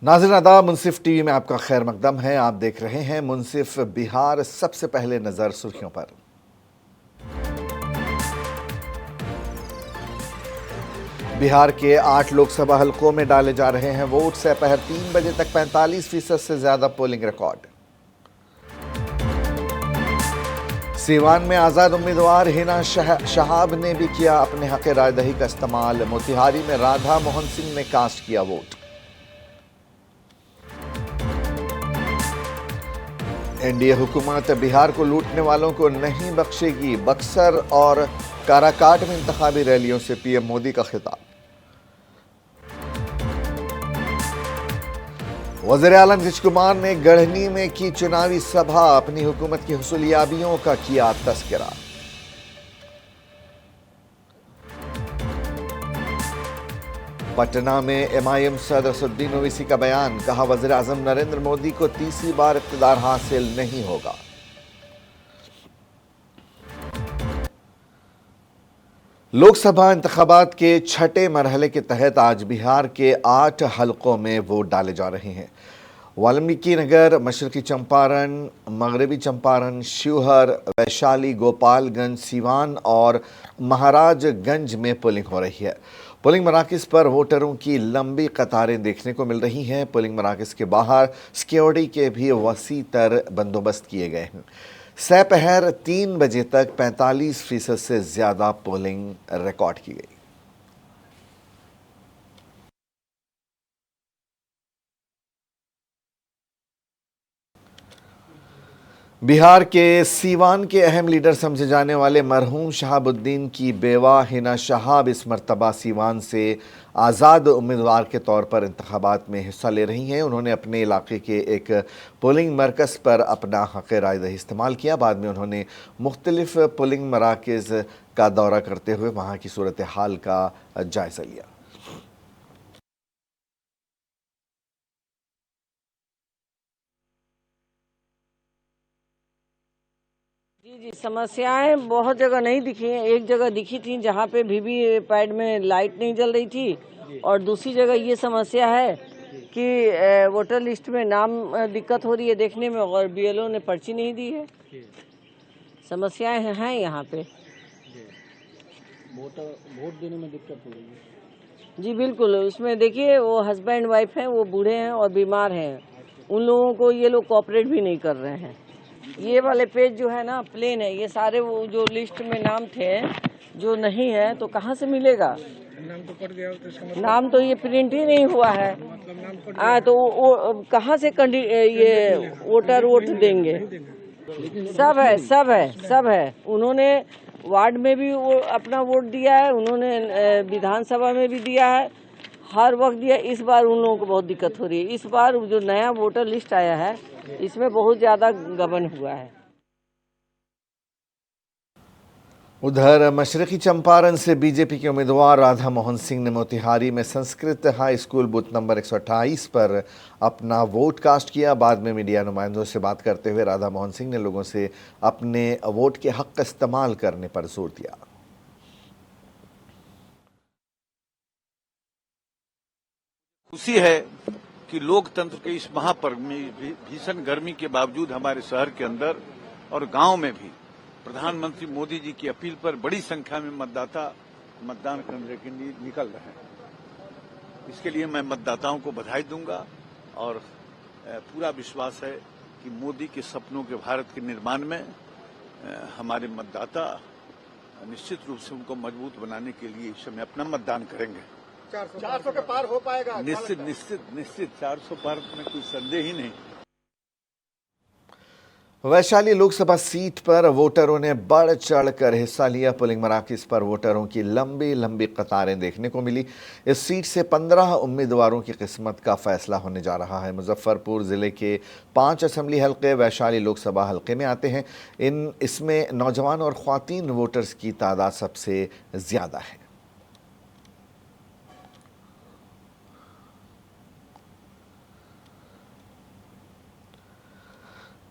नाज़रीन आदाब, मुंसिफ टीवी में आपका खैर मकदम है। आप देख रहे हैं मुंसिफ बिहार। सबसे पहले नजर सुर्खियों पर। बिहार के 8 लोकसभा हलकों में डाले जा रहे हैं वोट। दोपहर 3 बजे तक 45% से ज्यादा पोलिंग रिकॉर्ड। सीवान में आजाद उम्मीदवार हिना शहाब ने भी किया अपने हक रायदही का इस्तेमाल। मोतिहारी में राधा मोहन सिंह ने कास्ट किया वोट। एनडीए हुकूमत बिहार को लूटने वालों को नहीं बख्शेगी। बक्सर और काराकाट में इंतखाबी रैलियों से पीएम मोदी का खिताब। वज़ीर आलम नीतीश कुमार ने गढ़नी में की चुनावी सभा। अपनी हुकूमत की हुसूलियाबियों का किया तस्करा। पटना में एमआईएम सदर असदुद्दीन ओवैसी का बयान। कहा, वज़ीर आज़म नरेंद्र मोदी को तीसरी बार इक़्तिदार हासिल नहीं होगा। लोकसभा इंतखाबात के छठे मरहले के तहत आज बिहार के 8 हलकों में वोट डाले जा रहे हैं। वाल्मीकि नगर, मशरकी चंपारण, मगरबी चंपारण, शिवहर, वैशाली, गोपालगंज, सीवान और महाराजगंज में पोलिंग हो रही है। पोलिंग मराकज़ पर वोटरों की लंबी कतारें देखने को मिल रही हैं। पोलिंग मराकज़ के बाहर सिक्योरिटी के भी वसी तर बंदोबस्त किए गए हैं। दोपहर 3 बजे तक 45% से ज़्यादा पोलिंग रिकॉर्ड की गई। बिहार के सीवान के अहम लीडर समझे जाने वाले मरहूम शहाबुद्दीन की बेवा हिना शहाब इस मर्तबा सीवान से आज़ाद उम्मीदवार के तौर पर इंतखाबात में हिस्सा ले रही हैं। उन्होंने अपने इलाके के एक पोलिंग मरकज़ पर अपना हक़ रायदही इस्तेमाल किया। बाद में उन्होंने मुख्तलिफ पोलिंग मराकज़ का दौरा करते हुए वहाँ की सूरत हाल का जायज़ा लिया। जी, समस्याएं बहुत जगह नहीं दिखी हैं। एक जगह दिखी थी जहाँ पे वीवी पैड में लाइट नहीं जल रही थी, और दूसरी जगह ये समस्या है कि वोटर लिस्ट में नाम दिक्कत हो रही है देखने में, और बीएलओ ने पर्ची नहीं दी है। समस्याएं हैं यहाँ पे। वोट देने में दिक्कत हो रही है। जी बिल्कुल। उसमें देखिए, वो हस्बैंड वाइफ हैं, वो बूढ़े हैं और बीमार हैं। उन लोगों को ये लोग कोऑपरेट भी नहीं कर रहे हैं। ये वाले पेज जो है ना, प्लेन है। ये सारे वो जो लिस्ट में नाम थे जो नहीं है, तो कहाँ से मिलेगा? नाम तो कट गया, तो नाम तो ये प्रिंट ही नहीं हुआ है। मतलब नाम कट तो वो कहाँ से ये वोटर वोट देंगे? सब है, सब है, सब है। उन्होंने वार्ड में भी वो अपना वोट दिया है, उन्होंने विधानसभा में भी दिया है, हर वक्त दिया। इस बार उन लोगों को बहुत दिक्कत हो रही है। इस बार जो नया वोटर लिस्ट आया है, इसमें बहुत ज़्यादा गबन हुआ है। उधर मशरकी चंपारण से बीजेपी के उम्मीदवार राधा मोहन सिंह ने मोतिहारी में Sanskrit high school booth number 128 पर अपना वोट कास्ट किया। बाद में मीडिया नुमाइंदों से बात करते हुए राधा मोहन सिंह ने लोगों से अपने वोट के हक का इस्तेमाल करने पर जोर दिया। खुशी है कि लोकतंत्र के इस महापर्व में भीषण गर्मी के बावजूद हमारे शहर के अंदर और गांव में भी प्रधानमंत्री मोदी जी की अपील पर बड़ी संख्या में मतदाता मतदान करने के लिए निकल रहे हैं। इसके लिए मैं मतदाताओं को बधाई दूंगा और पूरा विश्वास है कि मोदी के सपनों के भारत के निर्माण में हमारे मतदाता निश्चित रूप से उनको मजबूत बनाने के लिए इस समय अपना मतदान करेंगे। 400 के पार हो पाएगा? निश्चित निश्चित निश्चित 400 पार में कोई संदेह ही नहीं। वैशाली लोकसभा सीट पर वोटरों ने बढ़ चढ़कर हिस्सा लिया। पोलिंग मराकज़ पर वोटरों की लंबी लंबी कतारें देखने को मिली। इस सीट से 15 उम्मीदवारों की किस्मत का फैसला होने जा रहा है। मुजफ्फरपुर ज़िले के 5 असेंबली हलके वैशाली लोकसभा हलके में आते हैं। इसमें नौजवान और ख्वातीन वोटर्स की तादाद सबसे ज़्यादा है।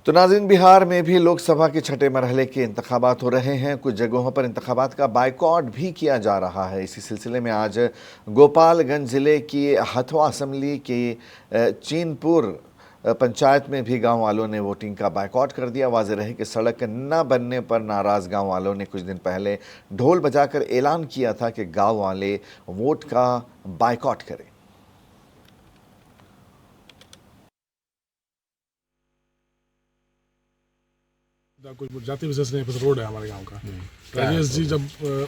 तो नाज़रीन, बिहार में भी लोकसभा के छठे मरहले के इंतखाबात हो रहे हैं। कुछ जगहों पर इंतखाबात का बाइकआउट भी किया जा रहा है। इसी सिलसिले में आज गोपालगंज ज़िले की हथवा असम्बली के चीनपुर पंचायत में भी गांव वालों ने वोटिंग का बाइकआउट कर दिया। वाज़ेह रहे कि सड़क न बनने पर नाराज़ गांव वालों ने कुछ दिन पहले ढोल बजाकर ऐलान किया था कि गांव वाले वोट का बाइकआउट करें। कुछ जाति विशेष नहीं, बस रोड है हमारे गांव का। राजेश जी जब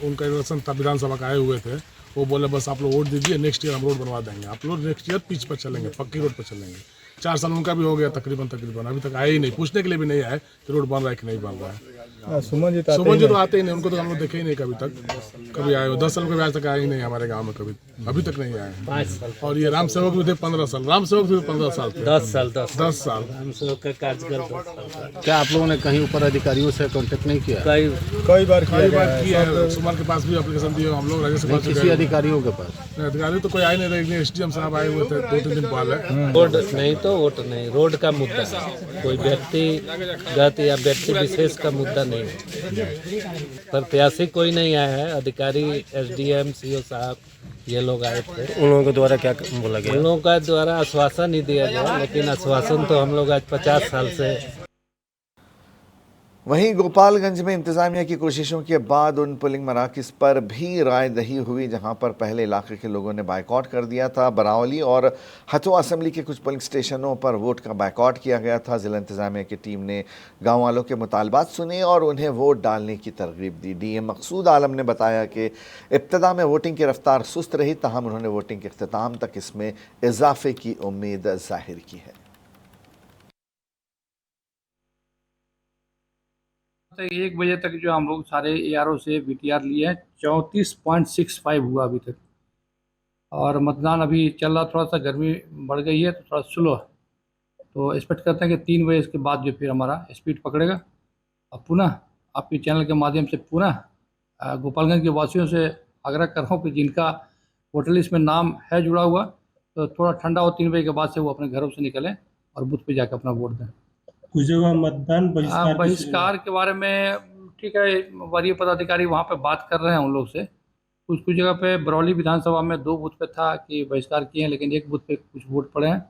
उनका इलेक्शन था विधानसभा का आए हुए थे, वो बोले बस आप लोग वोट दीजिए, नेक्स्ट ईयर हम रोड बनवा देंगे। आप लोग नेक्स्ट ईयर पिच पर चलेंगे, पक्की रोड पर चलेंगे। 4 साल उनका भी हो गया तकरीबन, अभी तक आए ही नहीं, पूछने के लिए भी नहीं आए कि रोड बन रहा है कि नहीं बन रहा है। सुमन जी तो आते ही नहीं, उनको तो हम लोग देखे ही नहीं कभी तक। कभी आए हो 10 साल के आज तक आए ही नहीं हमारे गाँव में, कभी अभी तक नहीं आए। और ये राम सेवक भी थे 15 साल, राम सेवक भी 15 साल थे, 10 साल राम सेवक का कार्यकाल। क्या आप लोगों ने कहीं ऊपर अधिकारियों से कांटेक्ट नहीं किया? कई बार किया है। सुमन के पास भी एप्लीकेशन दिए हम लोग, राजेश के पास किसी अधिकारियों के पास? अधिकारी तो कोई आए नहीं रहे। SDM साहब आए हुए थे 2-3 दिन पहले। रोड नहीं तो वोट नहीं, रोड का मुद्दा है, कोई व्यक्तिगत या व्यक्ति विशेष का मुद्दा नहीं है। प्रत्याशी कोई नहीं आया है, अधिकारी SDM CO साहब ये लोग आए थे। उन लोगों के द्वारा क्या बोला गया? उन लोगों का द्वारा आश्वासन ही दिया गया, लेकिन आश्वासन तो हम लोग आज 50 साल से। वहीं गोपालगंज में इंतजामिया की कोशिशों के बाद उन पोलिंग मराकज़ पर भी राय दही हुई जहां पर पहले इलाके के लोगों ने बाइकआउट कर दिया था। बरावली और हथवा असम्बली के कुछ पोलिंग स्टेशनों पर वोट का बाइकआउट किया गया था। जिला इंतजामिया की टीम ने गांव वालों के मुतालबात सुने और उन्हें वोट डालने की तरगीब दी। DM मकसूद आलम ने बताया कि इब्तदा में वोटिंग की रफ्तार सुस्त रही, ताहम उन्होंने वोटिंग के अख्ताम तक इसमें इजाफे की उम्मीद जाहिर की है। 1 बजे तक जो हम लोग सारे ARO से VTR लिए हैं, 34.65 हुआ अभी तक। और मतदान अभी चल रहा, थोड़ा सा गर्मी बढ़ गई है तो थोड़ा स्लो है, तो एक्सपेक्ट करते हैं कि 3 बजे के बाद जो फिर हमारा स्पीड पकड़ेगा। अब पुनः आपके चैनल के माध्यम से पुनः गोपालगंज के वासियों से आग्रह कर रहा हूँ कि जिनका वोटर लिस्ट में नाम है जुड़ा हुआ, तो थोड़ा ठंडा हो 3 बजे के बाद से वो अपने घरों से निकलें और बूथ पे जाकर अपना वोट दें। कुछ जगह मतदान बहिष्कार के बारे में ठीक है, वरीय पदाधिकारी वहाँ पे बात कर रहे हैं उन लोग से। कुछ जगह पे बरौली विधानसभा में 2 बूथ पे था कि बहिष्कार किए हैं, लेकिन 1 बूथ पे कुछ वोट पड़े हैं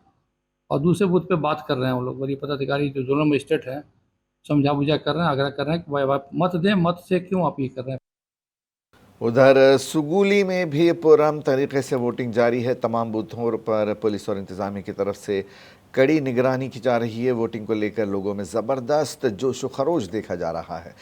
और दूसरे बूथ पे बात कर रहे हैं उन लोग। वरीय पदाधिकारी जो जोनल मजिस्ट्रेट हैं समझा बुझा कर रहे हैं, आग्रह कर रहे हैं कि भाई मत दें, मत से क्यों आप ये कर रहे हैं। उधर सुगुली में भी पुरअमन तरीके से वोटिंग जारी है। तमाम बूथों पर पुलिस और इंतजामिया की तरफ से कड़ी निगरानी की जा रही है। वोटिंग को लेकर लोगों में ज़बरदस्त जोश व खरोश देखा जा रहा है।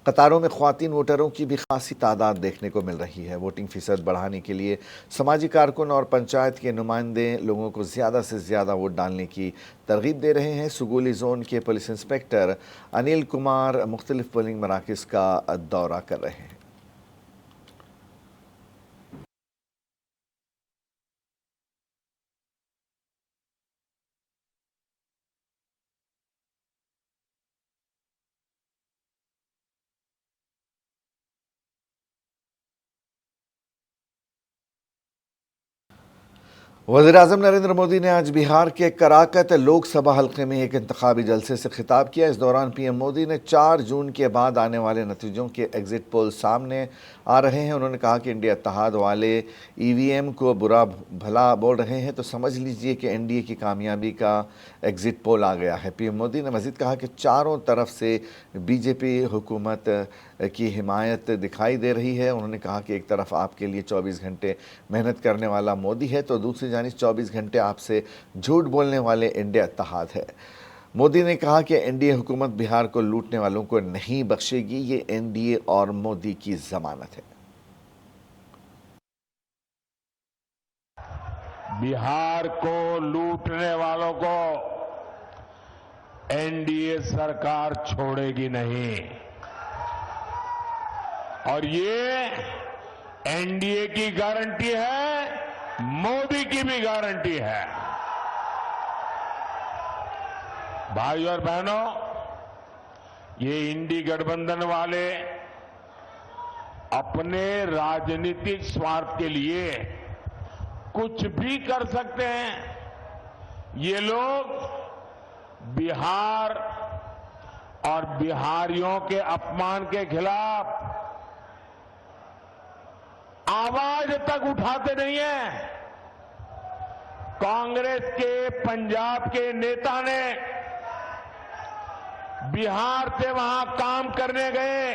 कतारों में ख्वातीन वोटरों की भी खासी तादाद देखने को मिल रही है। वोटिंग फ़ीसद बढ़ाने के लिए समाजी कारकुन और पंचायत के नुमाइंदे लोगों को ज़्यादा से ज़्यादा वोट डालने की तरगीब दे रहे हैं। सुगुली जोन के पुलिस इंस्पेक्टर अनिल कुमार मुख्तलिफ पोलिंग मराकज़ का दौरा कर रहे हैं। वज़ीर-ए-आज़म नरेंद्र मोदी ने आज बिहार के कराकत लोकसभा हल्के में एक इंतखाबी जलसे से खिताब किया। इस दौरान PM मोदी ने 4 जून के बाद आने वाले नतीजों के एग्जिट पोल सामने आ रहे हैं। उन्होंने कहा कि इंडिया इत्तेहाद वाले EVM को बुरा भला बोल रहे हैं तो समझ लीजिए कि NDA की कामयाबी का एग्जिट पोल आ गया है। PM मोदी ने मज़ीद कहा कि चारों तरफ से BJP हुकूमत की हिमायत दिखाई दे रही है। उन्होंने कहा कि एक तरफ आपके लिए 24 घंटे मेहनत करने वाला मोदी है तो दूसरी जानिब 24 घंटे आपसे झूठ बोलने वाले इंडिया इत्तेहाद है। मोदी ने कहा कि NDA हुकूमत बिहार को लूटने वालों को नहीं बख्शेगी, ये NDA और मोदी की जमानत है। बिहार को लूटने वालों को NDA सरकार छोड़ेगी नहीं और ये NDA की गारंटी है, मोदी की भी गारंटी है। भाई और बहनों, ये इंडी गठबंधन वाले अपने राजनीतिक स्वार्थ के लिए कुछ भी कर सकते हैं। ये लोग बिहार और बिहारियों के अपमान के खिलाफ आवाज तक उठाते नहीं है। कांग्रेस के पंजाब के नेता ने बिहार से वहां काम करने गए,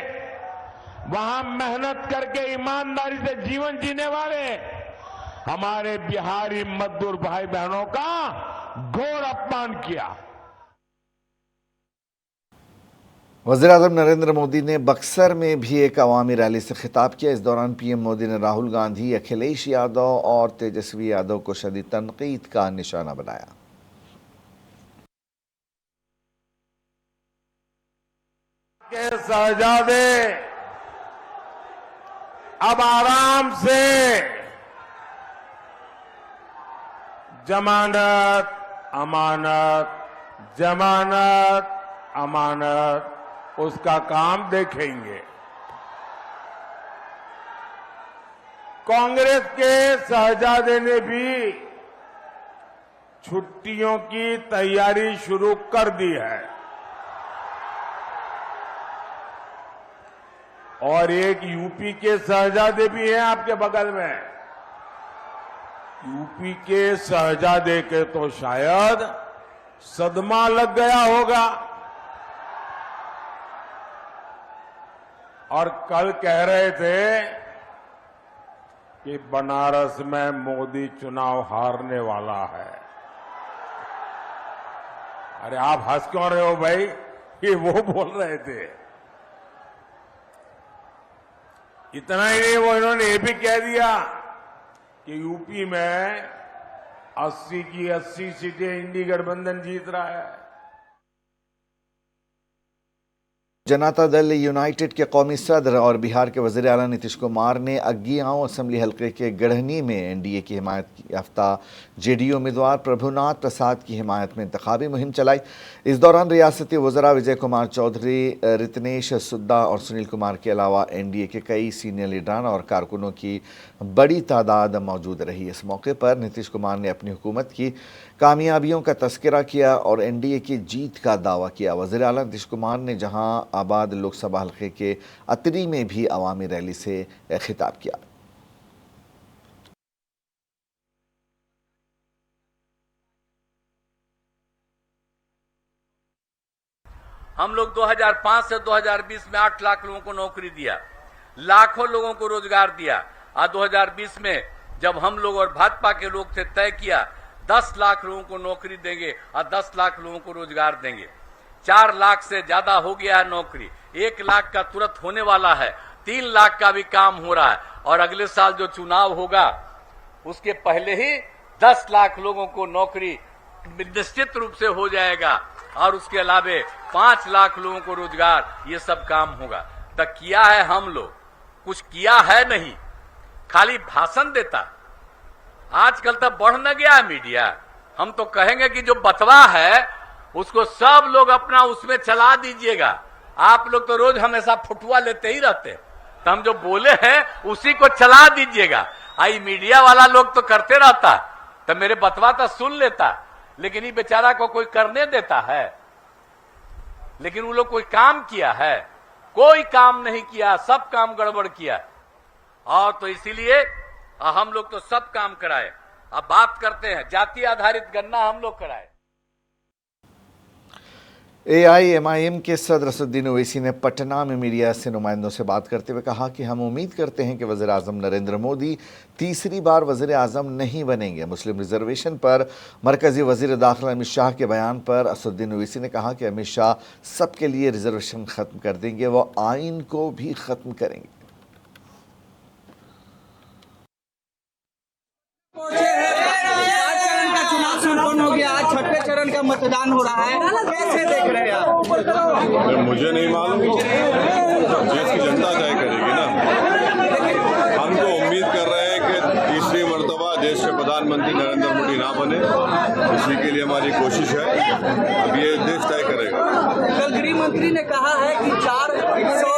वहां मेहनत करके ईमानदारी से जीवन जीने वाले हमारे बिहारी मजदूर भाई बहनों का घोर अपमान किया। वज़ीर-ए-आज़म नरेंद्र मोदी ने बक्सर में भी एक अवामी रैली से खिताब किया। इस दौरान पीएम मोदी ने राहुल गांधी, अखिलेश यादव और तेजस्वी यादव को शदीद तनकीद का निशाना बनाया। के शहजादे अब आराम से जमानत अमानत, जमानत अमानत उसका काम देखेंगे। कांग्रेस के शहजादे ने भी छुट्टियों की तैयारी शुरू कर दी है और एक यूपी के शहजादे भी हैं आपके बगल में। यूपी के शहजादे के तो शायद सदमा लग गया होगा और कल कह रहे थे कि बनारस में मोदी चुनाव हारने वाला है। अरे आप हंस क्यों रहे हो भाई? ये वो बोल रहे थे। इतना ही नहीं, वो इन्होंने ये भी कह दिया कि यूपी में 80 की 80 सीटें इंडी गठबंधन जीत रहा है। जनता दल यूनाइटेड के कौमी सदर और बिहार के वज़ीर आला नीतीश कुमार ने अग्गियाओं असेंबली हल्के के गढ़नी में एनडीए की हिमायत याफ्ता जेडीयू उम्मीदवार प्रभुनाथ प्रसाद की हिमायत में इंतखाबी मुहिम चलाई। इस दौरान रियासती वज़रा विजय कुमार चौधरी, रितनेश सुद्दा और सुनील कुमार के अलावा एनडीए के कई सीनियर लीडरान और कारकुनों की बड़ी तादाद मौजूद रही। इस मौके पर नीतीश कुमार ने अपनी हुकूमत की कामयाबियों का तस्करा किया और एनडीए की जीत का दावा किया। वज़ीर आला नीतीश कुमार ने जहां आबाद लोकसभा हल्के के अतरी में भी अवामी रैली से खिताब किया। हम लोग 2005 से 2020 में 8 लाख लोगों को नौकरी दिया, लाखों लोगों को रोजगार दिया। आज 2020 में जब हम लोग और भाजपा के लोग थे तय किया 10 लाख लोगों को नौकरी देंगे और 10 लाख लोगों को रोजगार देंगे। 4 लाख से ज्यादा हो गया है नौकरी, 1 लाख का तुरंत होने वाला है, 3 लाख का भी काम हो रहा है और अगले साल जो चुनाव होगा उसके पहले ही 10 लाख लोगों को नौकरी निश्चित रूप से हो जाएगा और उसके अलावे 5 लाख लोगों को रोजगार, ये सब काम होगा। तो किया है हम लोग, कुछ किया है नहीं, खाली भाषण देता। आजकल तो बढ़ न गया है मीडिया। हम तो कहेंगे कि जो बतवा है उसको सब लोग अपना उसमें चला दीजिएगा। आप लोग तो रोज हमेशा फुटुआ लेते ही रहते, तो हम जो बोले हैं उसी को चला दीजिएगा। आई मीडिया वाला लोग तो करते रहता, तो मेरे बतवा तो सुन लेता, लेकिन ये बेचारा को कोई करने देता है? लेकिन वो लोग कोई काम किया है? कोई काम नहीं किया, सब काम गड़बड़ किया। और तो इसीलिए हम लोग तो सब काम कराए। अब बात करते हैं जाति आधारित गणना हम लोग कराए। AIMIM के सदर असदुद्दीन ओवैसी ने पटना में मीडिया से नुमाइंदों से बात करते हुए कहा कि हम उम्मीद करते हैं कि वज़ीर आज़म नरेंद्र मोदी तीसरी बार वज़ीर आज़म नहीं बनेंगे। मुस्लिम रिजर्वेशन पर मरकजी वज़ीर दाखिला अमित शाह के बयान पर असदुद्दीन ओवैसी ने कहा कि अमित शाह सबके लिए रिजर्वेशन ख़त्म कर देंगे, वो आइन को भी ख़त्म करेंगे। हो गया, आज 6ठे चरण का मतदान हो रहा है, कैसे देख रहे हैं आप? मुझे नहीं मालूम, देश की जनता तय करेगी ना। हम तो उम्मीद कर रहे हैं कि तीसरी मर्तबा देश के प्रधानमंत्री नरेंद्र मोदी ना बने, इसी के लिए हमारी कोशिश है। अब ये देश तय करेगा। कल गृह मंत्री ने कहा है कि 400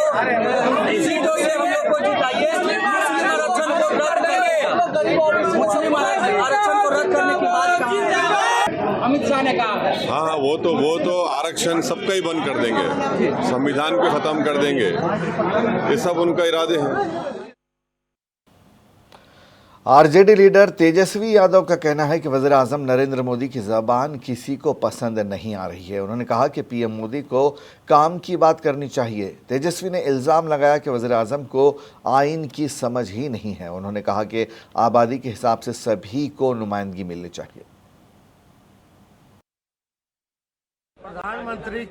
सीटों से हम लोग को जिताइए, मुस्लिम आरक्षण को रद्द करें। मुस्लिम आरक्षण को रद्द करने की बात कही है। अमित शाह ने कहा। हाँ, वो तो आरक्षण सबका ही बंद कर देंगे, संविधान को खत्म कर देंगे, ये सब उनका इरादे हैं। आरजेडी लीडर तेजस्वी यादव का कहना है कि वज़ीर आज़म नरेंद्र मोदी की ज़बान किसी को पसंद नहीं आ रही है। उन्होंने कहा कि पीएम मोदी को काम की बात करनी चाहिए। तेजस्वी ने इल्ज़ाम लगाया कि वज़ीर आज़म को आइन की समझ ही नहीं है। उन्होंने कहा कि आबादी के हिसाब से सभी को नुमाइंदगी मिलनी चाहिए। प्रधानमंत्री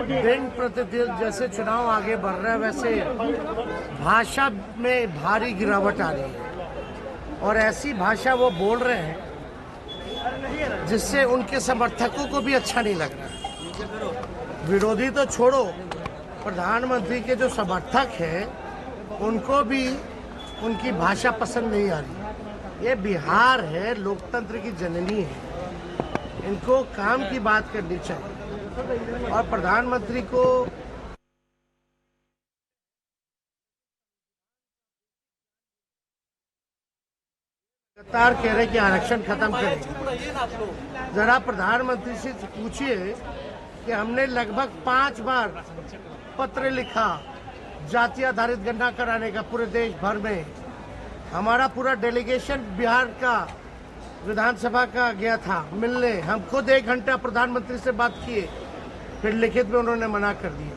दिन प्रतिदिन जैसे चुनाव आगे बढ़ रहे हैं वैसे भाषा में भारी गिरावट आ रही है और ऐसी भाषा वो बोल रहे हैं जिससे उनके समर्थकों को भी अच्छा नहीं लग रहा। विरोधी तो छोड़ो, प्रधानमंत्री के जो समर्थक हैं उनको भी उनकी भाषा पसंद नहीं आ रही। ये बिहार है, लोकतंत्र की जननी है, इनको काम की बात करनी चाहिए और प्रधानमंत्री को लगातार कह रहे कि आरक्षण खत्म करें। जरा प्रधानमंत्री से पूछिए कि हमने लगभग 5 बार पत्र लिखा जाति आधारित गणना कराने का पूरे देश भर में। हमारा पूरा डेलीगेशन बिहार का विधानसभा का गया था मिलने। हम खुद 1 घंटा प्रधानमंत्री से बात किए, फिर लिखित में उन्होंने मना कर दिया।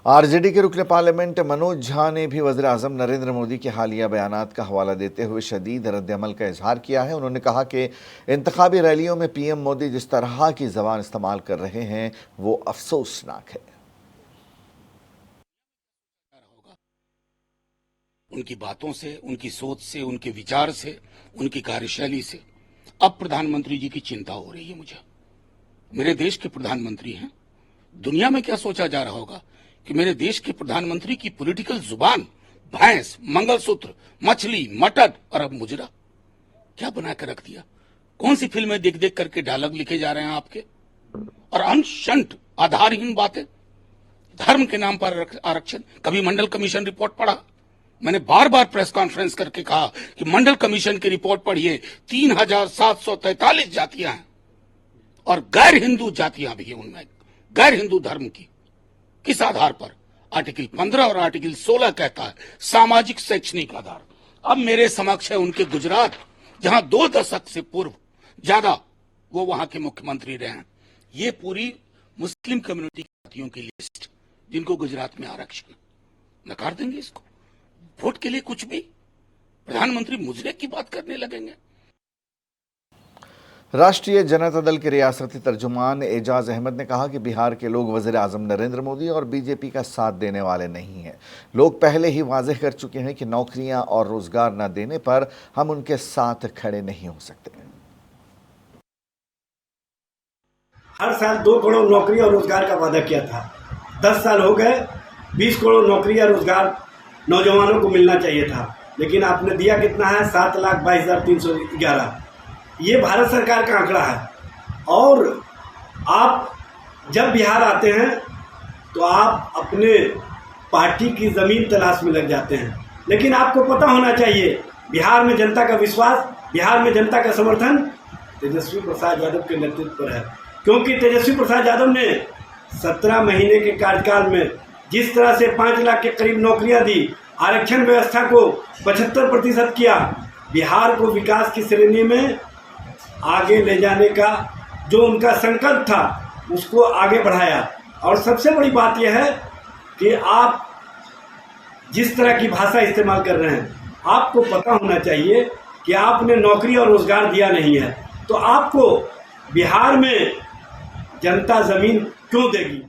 आरजेडी के रुकने पार्लियामेंट मनोज झा ने भी वज़ीर आज़म नरेंद्र मोदी के हालिया बयानात का हवाला देते हुए शदीद रद्द-ए-अमल का इजहार किया है। उन्होंने कहा कि इंतखाबी रैलियों में पीएम मोदी जिस तरह की ज़बान इस्तेमाल कर रहे हैं वो अफसोसनाक है। उनकी बातों से, उनकी सोच से, उनके विचार से, उनकी कार्यशैली से अब प्रधानमंत्री जी की चिंता हो रही है मुझे। मेरे देश के प्रधानमंत्री हैं, दुनिया में क्या सोचा जा रहा होगा कि मेरे देश के प्रधानमंत्री की पॉलिटिकल जुबान भैंस, मंगलसूत्र, मछली, मटन और अब मुजरा क्या बना कर रख दिया। कौन सी फिल्में देख देख करके डायलॉग लिखे जा रहे हैं आपके, और अनशंट आधारहीन बातें। धर्म के नाम पर आरक्षण। कभी मंडल कमीशन रिपोर्ट पढ़ा? मैंने बार बार प्रेस कॉन्फ्रेंस करके कहा कि मंडल कमीशन की रिपोर्ट पढ़िए, 3743 जातियां हैं और गैर हिंदू जातियां भी हैं उनमें, गैर हिंदू धर्म की। किस आधार पर? आर्टिकल 15 और आर्टिकल 16 कहता है सामाजिक शैक्षणिक आधार। अब मेरे समक्ष है उनके गुजरात, जहां 2 दशक से पूर्व ज्यादा वो वहां के मुख्यमंत्री रहे हैं। ये पूरी मुस्लिम कम्युनिटी की जातियों की लिस्ट जिनको गुजरात में आरक्षण, नकार देंगे इसको। वोट के लिए कुछ भी प्रधानमंत्री मुजरे की बात करने लगेंगे। राष्ट्रीय जनता दल के रियासती तर्जुमान एजाज अहमद ने कहा कि बिहार के लोग वज़ीर आज़म नरेंद्र मोदी और बीजेपी का साथ देने वाले नहीं हैं। लोग पहले ही वाज़ेह कर चुके हैं कि नौकरियां और रोजगार न देने पर हम उनके साथ खड़े नहीं हो सकते। हर साल 2 करोड़ नौकरी और रोजगार का वादा किया था। 10 साल हो गए, 20 करोड़ नौकरी या रोजगार नौजवानों को मिलना चाहिए था, लेकिन आपने दिया कितना है? 7,22,311। ये भारत सरकार का आंकड़ा है। और आप जब बिहार आते हैं तो आप अपने पार्टी की जमीन तलाश में लग जाते हैं, लेकिन आपको पता होना चाहिए बिहार में जनता का विश्वास, बिहार में जनता का समर्थन तेजस्वी प्रसाद यादव के नेतृत्व पर है। क्योंकि तेजस्वी प्रसाद यादव ने 17 महीने के कार्यकाल में जिस तरह से 5 लाख के करीब नौकरियां दी, आरक्षण व्यवस्था को 75% किया, बिहार को विकास की श्रेणी में आगे ले जाने का जो उनका संकल्प था उसको आगे बढ़ाया। और सबसे बड़ी बात यह है कि आप जिस तरह की भाषा इस्तेमाल कर रहे हैं, आपको पता होना चाहिए कि आपने नौकरी और रोजगार दिया नहीं है, तो आपको बिहार में जनता जमीन क्यों देगी?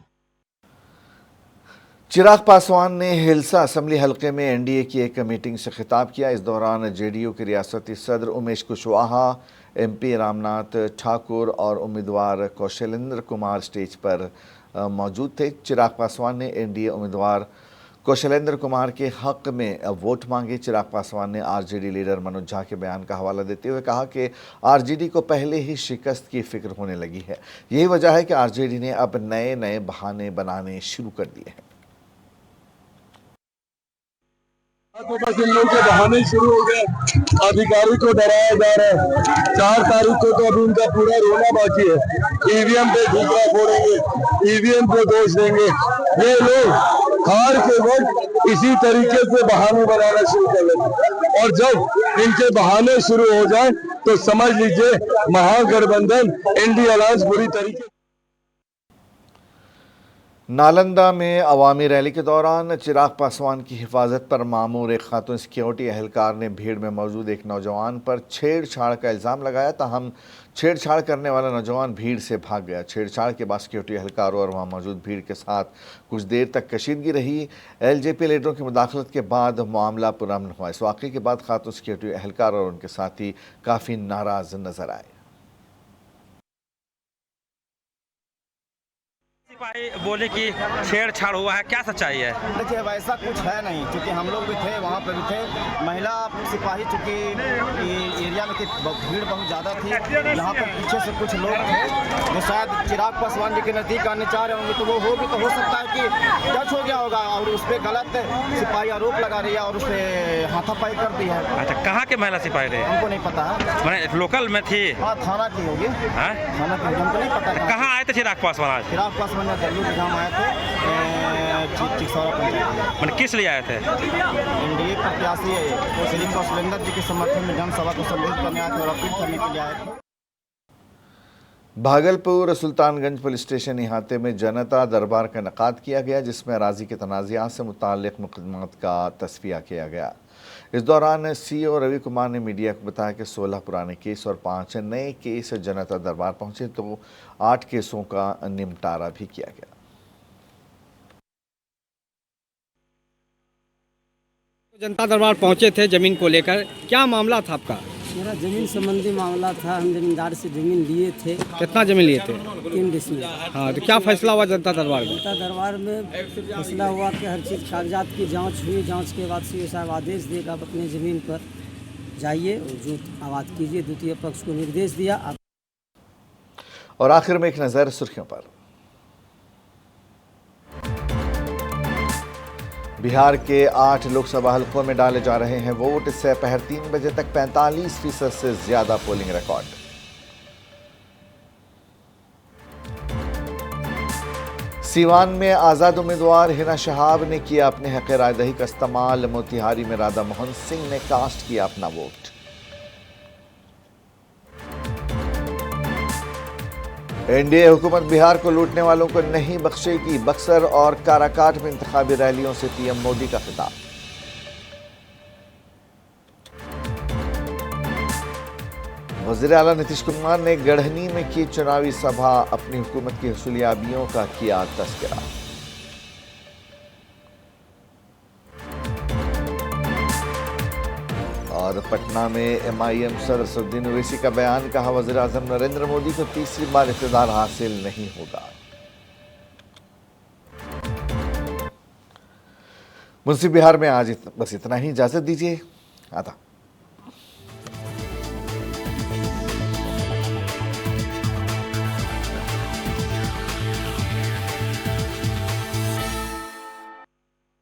चिराग पासवान ने हिलसा असेंबली हलके में एनडीए की एक मीटिंग से खिताब किया। इस दौरान जेडीयू के रियासती सदर उमेश कुशवाहा, एमपी रामनाथ ठाकुर और उम्मीदवार कौशलेंद्र कुमार स्टेज पर मौजूद थे। चिराग पासवान ने एनडीए उम्मीदवार कौशलेंद्र कुमार के हक में वोट मांगे। चिराग पासवान ने आरजेडी लीडर मनोज झा के बयान का हवाला देते हुए कहा कि आरजेडी को पहले ही शिकस्त की फिक्र होने लगी है। यही वजह है कि आरजेडी ने अब नए नए बहाने बनाने शुरू कर दिए हैं। इन लोगों के बहाने शुरू हो गए, अधिकारी को डराया जा रहा है। 4 तारीख को तो अभी उनका पूरा रोना बाकी है। ईवीएम पे झूठा फोड़ेंगे, ईवीएम को दोष देंगे। ये लोग हार के वक्त इसी तरीके से बहाने बनाना शुरू कर लेते, और जब इनके बहाने शुरू हो जाए तो समझ लीजिए महागठबंधन इंडिया अलायंस बुरी तरीके। नालंदा में अवामी रैली के दौरान चिराग पासवान की हिफाजत पर मामूर एक खातून सिक्योरिटी एहलकार ने भीड़ में मौजूद एक नौजवान पर छेड़छाड़ का इल्ज़ाम लगाया। ताहम छेड़छाड़ करने वाला नौजवान भीड़ से भाग गया। छेड़छाड़ के बाद सिक्योरिटी एहलकारों और वहां मौजूद भीड़ के साथ कुछ देर तक कशीदगी रही। एलजेपी लीडरों की मुदाखलत के बाद मामला पुरअमन हुआ। इस वाक़े के बाद खातून सिक्योरिटी एहलकार और उनके साथी काफ़ी नाराज नजर आए। सिपाही बोले कि छेड़छाड़ हुआ है, क्या सच्चाई है? देखिए वैसा कुछ है नहीं, क्योंकि हम लोग भी थे वहाँ पर भी थे। महिला सिपाही चूँकि एरिया में भीड़ बहुत ज़्यादा थी, यहाँ पर पीछे से कुछ लोग थे जो शायद चिराग पासवान जी के नज़दीक आने चाह रहे होंगे, तो वो होगी तो हो सकता है कि टच हो गया होगा और उस पर गलत सिपाही आरोप लगा रही है और उस पर हाथापाई कर दी है। अच्छा, कहाँ के महिला सिपाही थे? हमको नहीं पता है। मैंने लोकल में थी? हाँ, थाना की होगी। थाना की, हमको नहीं पता। कहाँ आए थे चिराग पासवान आज? चिराग पासवान जहाँ आए थे चिकसौरा पंचायत। मैंने किस लिए आए थे? एनडीए प्रत्याशी श्री कौशलेंद्र जी के समर्थन में जनसभा को संबोधित करने आए थे और अपील करने के लिए आए थे। भागलपुर सुल्तानगंज पुलिस स्टेशन इहाते में जनता दरबार का इनेकाद किया गया, जिसमें अराजी के तनाज़ात से मुताल्लिक़ मुकदमात का तस्फिया किया गया। इस दौरान सीओ रवि कुमार ने मीडिया को बताया कि 16 पुराने केस और 5 नए केस जनता दरबार पहुंचे, तो 8 केसों का निपटारा भी किया गया। जनता दरबार पहुंचे थे जमीन को लेकर, क्या मामला था आपका? मेरा जमीन संबंधी मामला था। हम जमींदार से जमीन लिए थे। कितना जमीन लिए थे? 3 डिसमिल। हाँ, तो क्या फैसला हुआ जनता दरबार में? जनता दरबार में फैसला हुआ कि हर चीज़ कागजात की जांच हुई। जांच के बाद सीओ साहब आदेश देगा आप अपनी ज़मीन पर जाइए और जो आवाज़ कीजिए। द्वितीय पक्ष को निर्देश दिया। और आखिर में एक नज़र सुर्खियों पर। बिहार के 8 लोकसभा हलकों में डाले जा रहे हैं वोट। इससे दोपहर 3 बजे तक 45% से ज्यादा पोलिंग रिकॉर्ड। सीवान में आजाद उम्मीदवार हिना शहाब ने किया अपने हक रायदही का इस्तेमाल। मोतिहारी में राधा मोहन सिंह ने कास्ट किया अपना वोट। एनडीए हुकूमत बिहार को लूटने वालों को नहीं बख्शेगी। बक्सर और काराकाट में इंतखाबी रैलियों से पीएम मोदी का खिताब। वज़ीर आला नीतीश कुमार ने गढ़नी में की चुनावी सभा। अपनी हुकूमत की हुसूलियाबियों का किया तज़किरा। और पटना में MIM सदर असदुद्दीन ओवैसी का बयान। कहा वज़ीर आज़म नरेंद्र मोदी को तीसरी बार इक़्तिदार हासिल नहीं होगा। मुंसिफ बिहार में आज बस इतना ही। इजाज़त दीजिए। आदा।